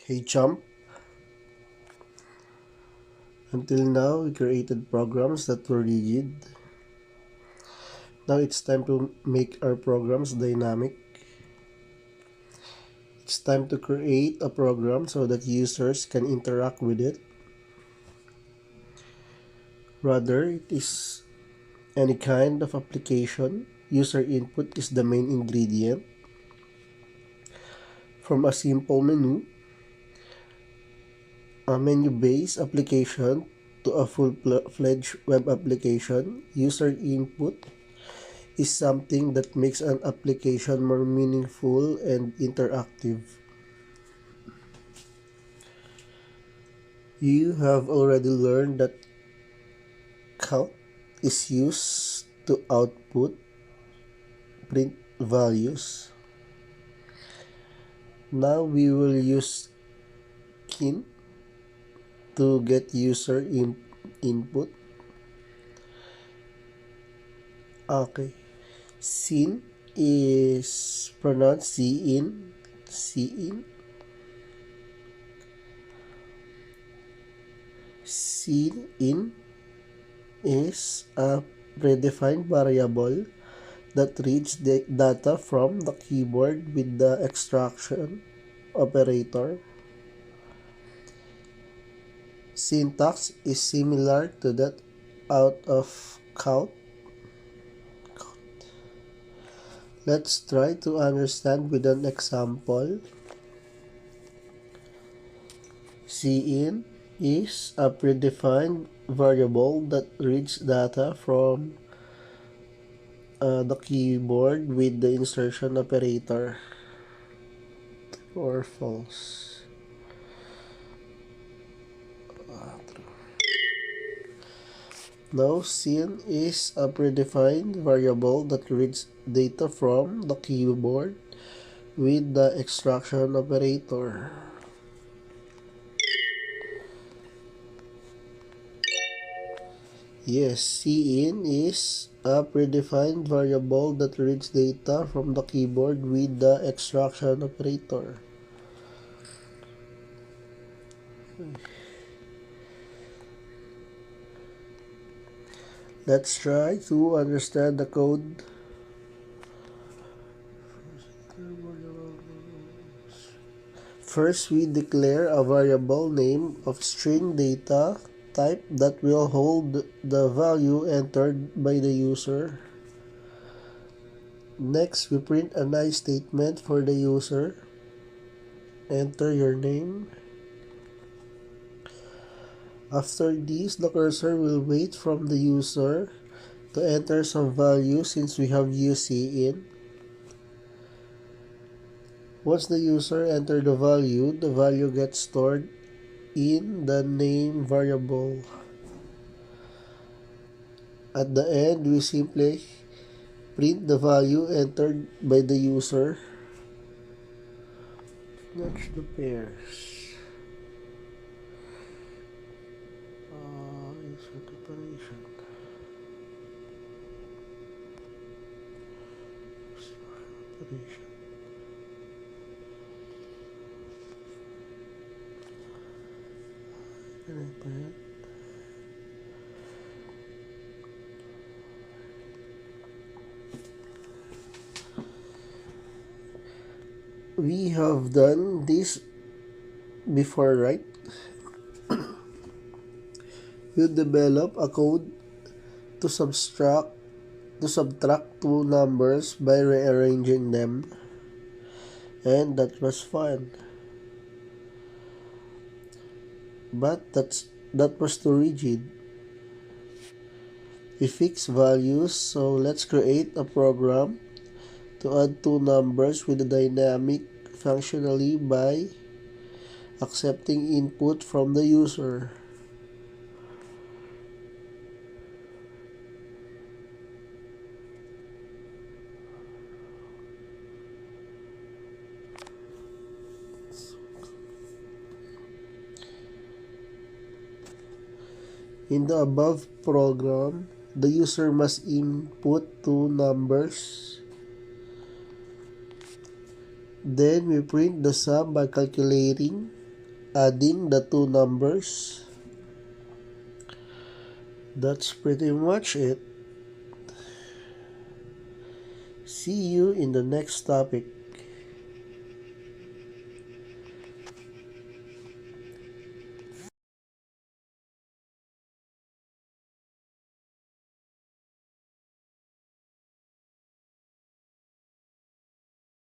Hey chump, until now we created programs that were rigid. Now it's time to make our programs dynamic. It's time to create a program so that users can interact with it. Rather, it is any kind of application. User input is the main ingredient. From a simple a menu-based application to a full-fledged web application, user input is something that makes an application more meaningful and interactive. You have already learned that count is used to output print values. Now we will use kin to get user input. Okay. Sin is pronounced sin. Sin. Sin in is a predefined variable that reads the data from the keyboard with the extraction operator. Syntax is similar to that out of count. Let's try to understand with an example. Cin is a predefined variable that reads data from the keyboard with the insertion operator. Or false. True. Now, cin is a predefined variable that reads data from the keyboard with the extraction operator. Yes, cin is a predefined variable that reads data from the keyboard with the extraction operator. Let's try to understand the code. First, we declare a variable name of string data type that will hold the value entered by the user. Next, we print a nice statement for the user. Enter your name. After this, the cursor will wait from the user to enter some value since we have used cin. Once the user enters the value gets stored in the name variable. At the end, we simply print the value entered by the user. Match the pairs. Insert operation. Operation. Ganun pa yan. We have done this before, right? You develop a code to subtract two numbers by rearranging them, and that was fun. But that was too rigid. We fix values, so let's create a program to add two numbers with a dynamic functionally by accepting input from the user. In the above program, the user must input two numbers. Then we print the sum by calculating adding the two numbers. That's pretty much it. See you in the next topic.